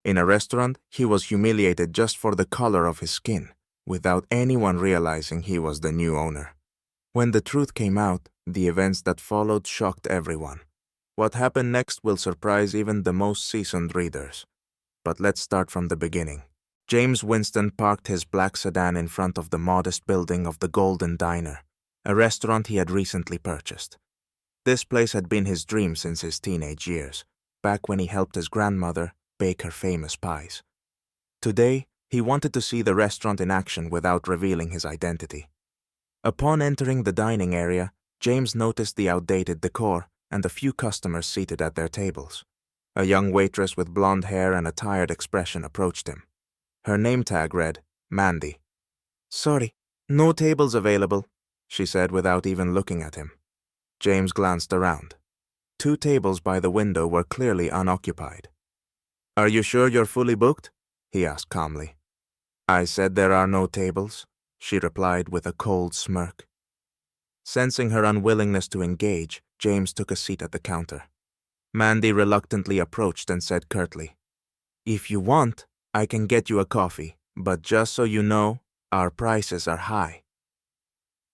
In a restaurant, he was humiliated just for the color of his skin, without anyone realizing he was the new owner. When the truth came out, the events that followed shocked everyone. What happened next will surprise even the most seasoned readers. But let's start from the beginning. James Winston parked his black sedan in front of the modest building of the Golden Diner, a restaurant he had recently purchased. This place had been his dream since his teenage years, back when he helped his grandmother bake her famous pies. Today, he wanted to see the restaurant in action without revealing his identity. Upon entering the dining area, James noticed the outdated decor and a few customers seated at their tables. A young waitress with blonde hair and a tired expression approached him. Her name tag read, Mandy. "Sorry, no tables available," she said without even looking at him. James glanced around. 2 tables by the window were clearly unoccupied. "Are you sure you're fully booked?" he asked calmly. "I said there are no tables," she replied with a cold smirk. Sensing her unwillingness to engage, James took a seat at the counter. Mandy reluctantly approached and said curtly, "If you want, I can get you a coffee, but just so you know, our prices are high."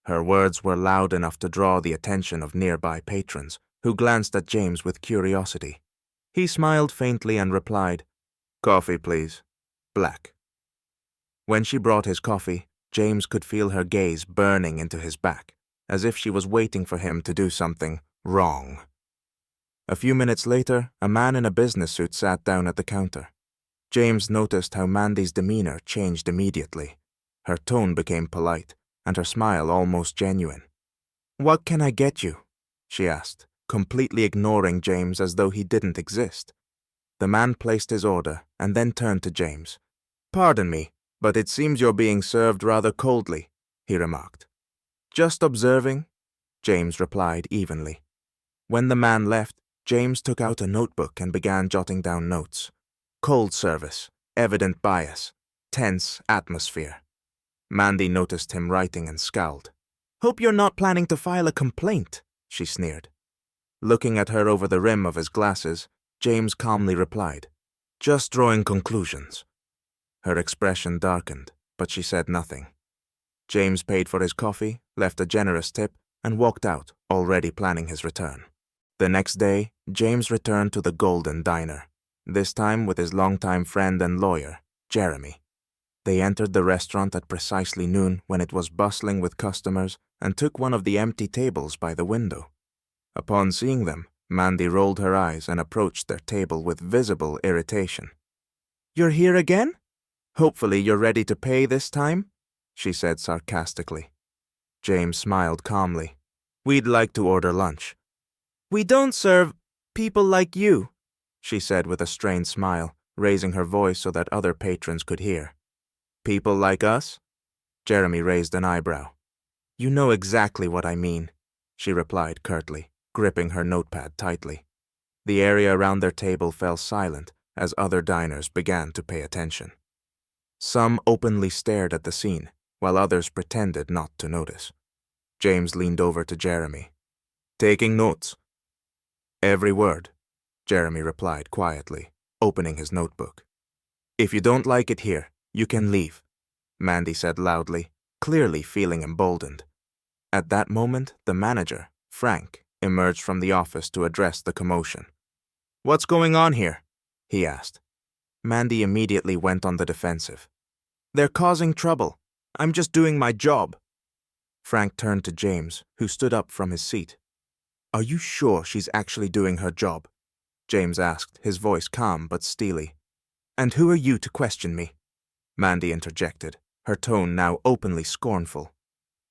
Her words were loud enough to draw the attention of nearby patrons, who glanced at James with curiosity. He smiled faintly and replied, "Coffee, please. Black." When she brought his coffee, James could feel her gaze burning into his back, as if she was waiting for him to do something wrong. A few minutes later, a man in a business suit sat down at the counter. James noticed how Mandy's demeanor changed immediately. Her tone became polite, and her smile almost genuine. "What can I get you?" she asked, completely ignoring James as though he didn't exist. The man placed his order and then turned to James. "Pardon me, but it seems you're being served rather coldly," he remarked. "Just observing," James replied evenly. When the man left, James took out a notebook and began jotting down notes. Cold service, evident bias, tense atmosphere. Mandy noticed him writing and scowled. "Hope you're not planning to file a complaint," she sneered. Looking at her over the rim of his glasses, James calmly replied, "Just drawing conclusions." Her expression darkened, but she said nothing. James paid for his coffee, left a generous tip, and walked out, already planning his return. The next day, James returned to the Golden Diner, this time with his longtime friend and lawyer, Jeremy. They entered the restaurant at precisely noon when it was bustling with customers and took one of the empty tables by the window. Upon seeing them, Mandy rolled her eyes and approached their table with visible irritation. "You're here again? Hopefully you're ready to pay this time," she said sarcastically. James smiled calmly. "We'd like to order lunch." "We don't serve people like you," she said with a strained smile, raising her voice so that other patrons could hear. "People like us?" Jeremy raised an eyebrow. "You know exactly what I mean," she replied curtly, gripping her notepad tightly. The area around their table fell silent as other diners began to pay attention. Some openly stared at the scene, while others pretended not to notice. James leaned over to Jeremy. "Taking notes?" "Every word," Jeremy replied quietly, opening his notebook. "If you don't like it here, you can leave," Mandy said loudly, clearly feeling emboldened. At that moment, the manager, Frank, emerged from the office to address the commotion. "What's going on here?" he asked. Mandy immediately went on the defensive. "They're causing trouble. I'm just doing my job." Frank turned to James, who stood up from his seat. "Are you sure she's actually doing her job?" James asked, his voice calm but steely. "And who are you to question me?" Mandy interjected, her tone now openly scornful.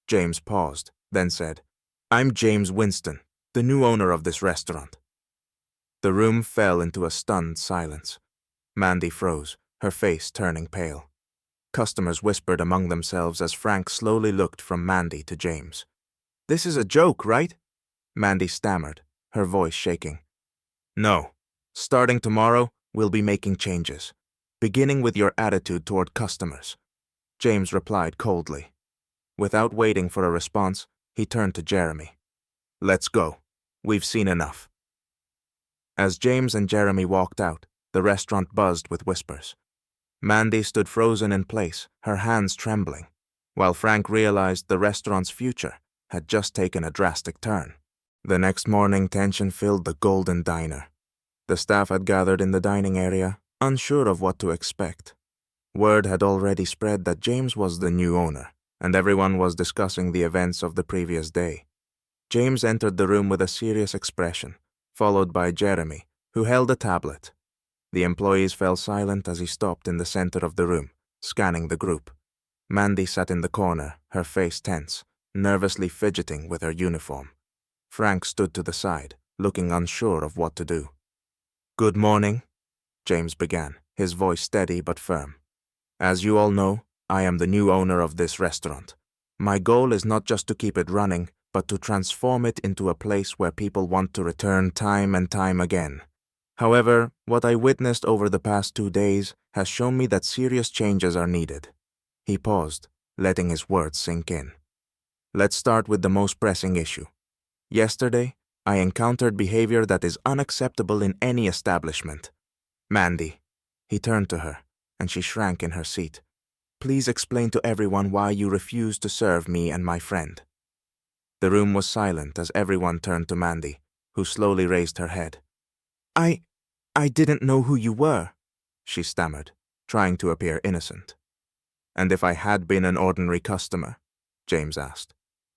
James paused, then said, "I'm James Winston, the new owner of this restaurant." The room fell into a stunned silence. Mandy froze, her face turning pale. Customers whispered among themselves as Frank slowly looked from Mandy to James. "This is a joke, right?" Mandy stammered, her voice shaking. "No. Starting tomorrow, we'll be making changes, beginning with your attitude toward customers," James replied coldly. Without waiting for a response, he turned to Jeremy. "Let's go. We've seen enough." As James and Jeremy walked out, The restaurant buzzed with whispers. Mandy stood frozen in place, her hands trembling, while Frank realized the restaurant's future had just taken a drastic turn. The next morning, tension filled the Golden Diner. The staff had gathered in the dining area, unsure of what to expect. Word had already spread that James was the new owner, and everyone was discussing the events of the previous day. James entered the room with a serious expression, followed by Jeremy, who held a tablet. The employees fell silent as he stopped in the center of the room, scanning the group. Mandy sat in the corner, her face tense, nervously fidgeting with her uniform. Frank stood to the side, looking unsure of what to do. "Good morning," James began, his voice steady but firm. "As you all know, I am the new owner of this restaurant. My goal is not just to keep it running, but to transform it into a place where people want to return time and time again. However, what I witnessed over the past 2 days has shown me that serious changes are needed." He paused, letting his words sink in. "Let's start with the most pressing issue. Yesterday, I encountered behavior that is unacceptable in any establishment. Mandy." He turned to her, and she shrank in her seat. "Please explain to everyone why you refused to serve me and my friend." The room was silent as everyone turned to Mandy, who slowly raised her head. I didn't know who you were," she stammered, trying to appear innocent. "And if I had been an ordinary customer," James asked,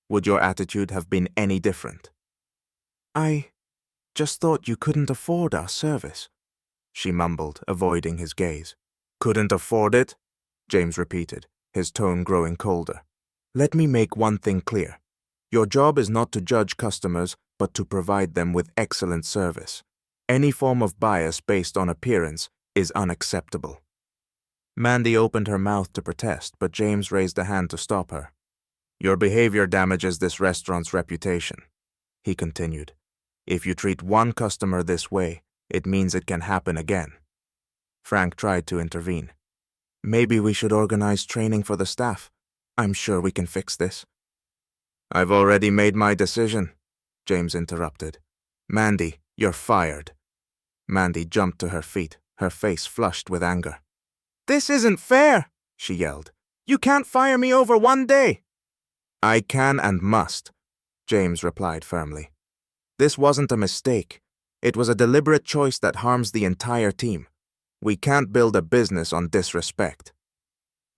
"would your attitude have been any different?" "I just thought you couldn't afford our service," she mumbled, avoiding his gaze. "Couldn't afford it?" James repeated, his tone growing colder. "Let me make one thing clear. Your job is not to judge customers, but to provide them with excellent service. Any form of bias based on appearance is unacceptable." Mandy opened her mouth to protest, but James raised a hand to stop her. "Your behavior damages this restaurant's reputation," he continued. "If you treat one customer this way, it means it can happen again." Frank tried to intervene. "Maybe we should organize training for the staff. I'm sure we can fix this." "I've already made my decision," James interrupted. "Mandy, you're fired." Mandy jumped to her feet, her face flushed with anger. "This isn't fair," she yelled. "You can't fire me over 1 day." "I can and must," James replied firmly. "This wasn't a mistake. It was a deliberate choice that harms the entire team. We can't build a business on disrespect."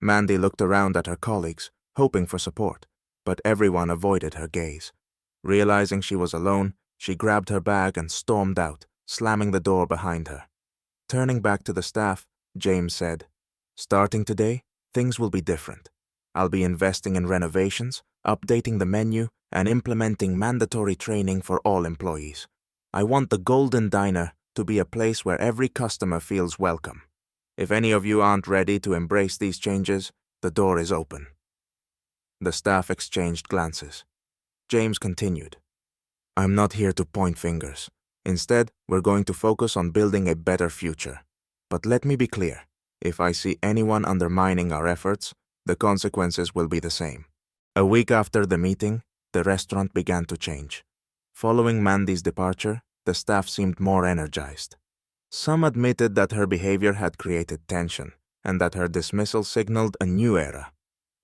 Mandy looked around at her colleagues, hoping for support, but everyone avoided her gaze. Realizing she was alone, she grabbed her bag and stormed out, slamming the door behind her. Turning back to the staff, James said, "Starting today, things will be different. I'll be investing in renovations, updating the menu, and implementing mandatory training for all employees. I want the Golden Diner to be a place where every customer feels welcome. If any of you aren't ready to embrace these changes, the door is open." The staff exchanged glances. James continued, "I'm not here to point fingers. Instead, we're going to focus on building a better future. But let me be clear, if I see anyone undermining our efforts, the consequences will be the same." A week after the meeting, the restaurant began to change. Following Mandy's departure, the staff seemed more energized. Some admitted that her behavior had created tension, and that her dismissal signaled a new era.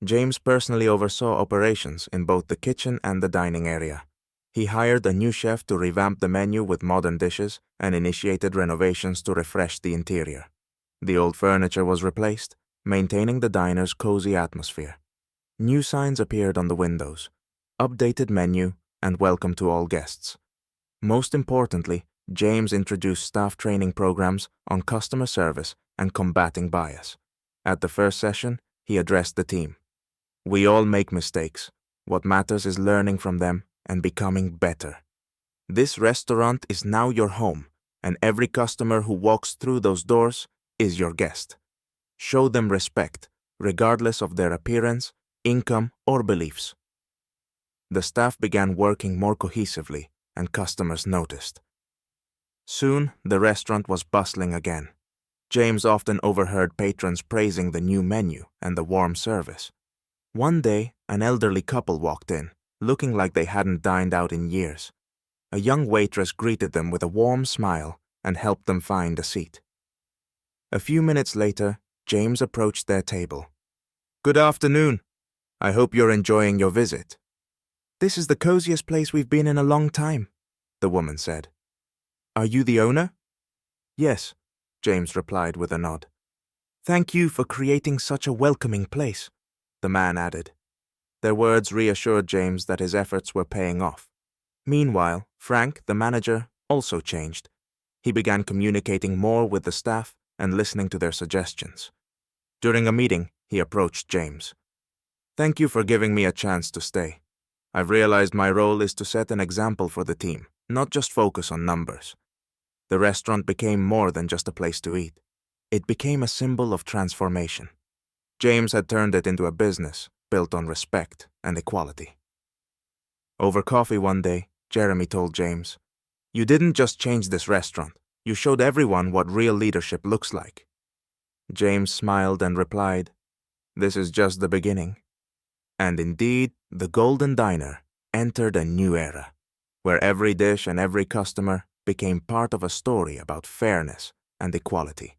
James personally oversaw operations in both the kitchen and the dining area. He hired a new chef to revamp the menu with modern dishes and initiated renovations to refresh the interior. The old furniture was replaced, maintaining the diner's cozy atmosphere. New signs appeared on the windows, updated menu, and welcome to all guests. Most importantly, James introduced staff training programs on customer service and combating bias. At the first session, he addressed the team. "We all make mistakes. What matters is learning from them and becoming better. This restaurant is now your home, and every customer who walks through those doors is your guest. Show them respect, regardless of their appearance, income, or beliefs." The staff began working more cohesively, and customers noticed. Soon, the restaurant was bustling again. James often overheard patrons praising the new menu and the warm service. One day, an elderly couple walked in, looking like they hadn't dined out in years. A young waitress greeted them with a warm smile and helped them find a seat. A few minutes later, James approached their table. "Good afternoon. I hope you're enjoying your visit." "This is the coziest place we've been in a long time," the woman said. "Are you the owner?" "Yes," James replied with a nod. "Thank you for creating such a welcoming place," the man added. Their words reassured James that his efforts were paying off. Meanwhile, Frank, the manager, also changed. He began communicating more with the staff and listening to their suggestions. During a meeting, he approached James. "Thank you for giving me a chance to stay. I've realized my role is to set an example for the team, not just focus on numbers." The restaurant became more than just a place to eat. It became a symbol of transformation. James had turned it into a business built on respect and equality. Over coffee one day, Jeremy told James, "You didn't just change this restaurant, you showed everyone what real leadership looks like." James smiled and replied, "This is just the beginning." And indeed, the Golden Diner entered a new era, where every dish and every customer became part of a story about fairness and equality.